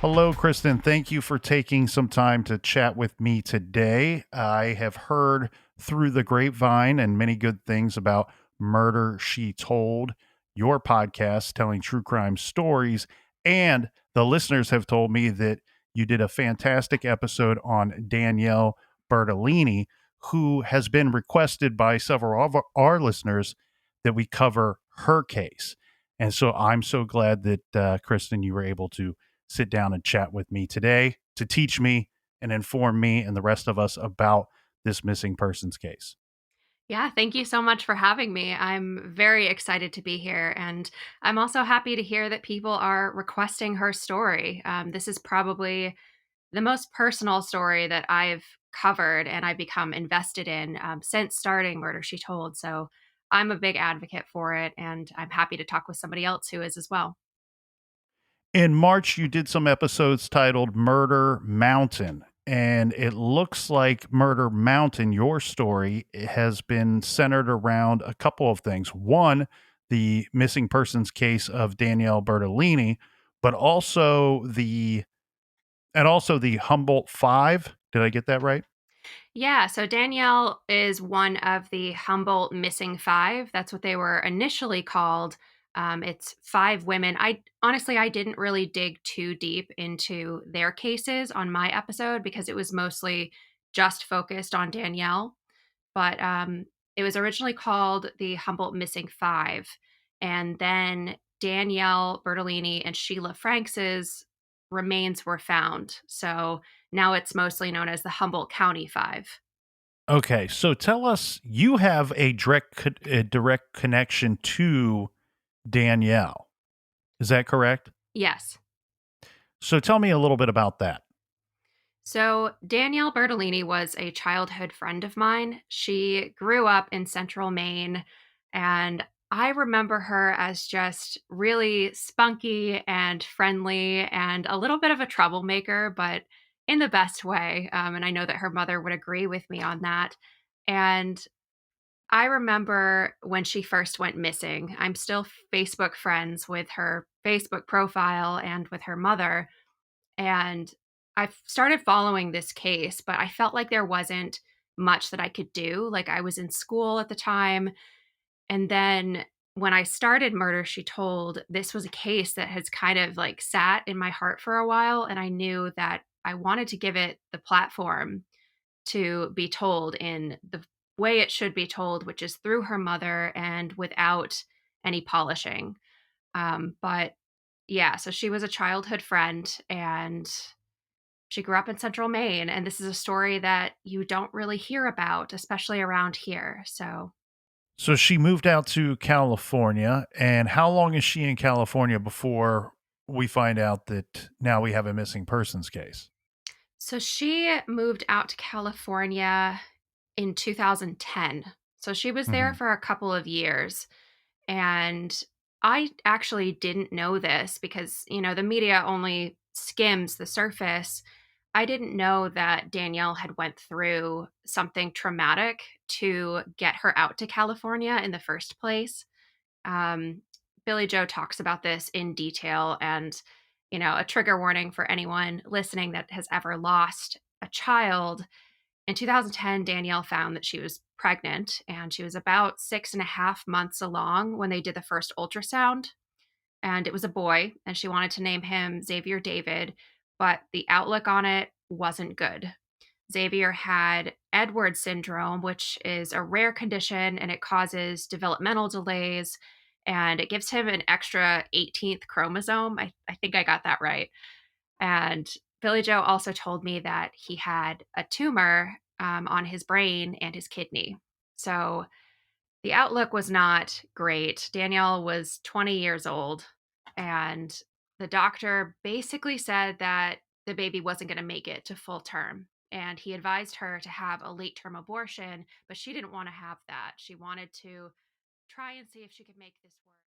Hello, Kristen. Thank you for taking some time to chat with me today. I have heard through the grapevine and many good things about Murder She Told, your podcast telling true crime stories. And the listeners have told me that you did a fantastic episode on Danielle Bertolini, who has been requested by several of our listeners that we cover her case. And so I'm so glad that, Kristen, you were able to sit down and chat with me today to teach me and inform me and the rest of us about this missing persons case. Yeah, thank you so much for having me. I'm very excited to be here. And I'm also happy to hear that people are requesting her story. This is probably the most personal story that I've covered and I've become invested in since starting Murder She Told. So I'm a big advocate for it. And I'm happy to talk with somebody else who is as well. In March, you did some episodes titled Murder Mountain. And it looks like Murder Mountain, your story, has been centered around a couple of things. One, the missing persons case of Danielle Bertolini, but also the Humboldt Five. Did I get that right? Yeah, so Danielle is one of the Humboldt Missing Five. That's what they were initially called. It's five women. I didn't really dig too deep into their cases on my episode because it was mostly just focused on Danielle. But it was originally called the Humboldt Missing Five. And then Danielle Bertolini and Sheila Franks's remains were found. So now it's mostly known as the Humboldt County Five. Okay, so tell us, you have a direct connection to Danielle. Is that correct? Yes. So tell me a little bit about that. So Danielle Bertolini was a childhood friend of mine. She grew up in central Maine, and I remember her as just really spunky and friendly and a little bit of a troublemaker, but in the best way. And I know that her mother would agree with me on that. And I remember when she first went missing. I'm still Facebook friends with her Facebook profile and with her mother. And I've started following this case, but I felt like there wasn't much that I could do. Like I was in school at the time. And then when I started Murder She Told, this was a case that has kind of like sat in my heart for a while. And I knew that I wanted to give it the platform to be told in the way it should be told, which is through her mother and without any polishing. But yeah, so she was a childhood friend and she grew up in central Maine. And this is a story that you don't really hear about, especially around here. So So she moved out to California, and how long is she in California before we find out that now we have a missing persons case? So she moved out to California in 2010. So she was there Mhm. for a couple of years. And I actually didn't know this because, the media only skims the surface. I didn't know that Danielle had went through something traumatic to get her out to California in the first place. Um, Billy Joe talks about this in detail, and a trigger warning for anyone listening that has ever lost a child. In 2010, Danielle found that she was pregnant and she was about 6.5 months along when they did the first ultrasound. And it was a boy, and she wanted to name him Xavier David, but the outlook on it wasn't good. Xavier had Edwards syndrome, which is a rare condition and it causes developmental delays and it gives him an extra 18th chromosome. I think I got that right. And Billy Joe also told me that he had a tumor on his brain and his kidney. So the outlook was not great. Danielle was 20 years old, and the doctor basically said that the baby wasn't going to make it to full term. And he advised her to have a late term abortion, but she didn't want to have that. She wanted to try and see if she could make this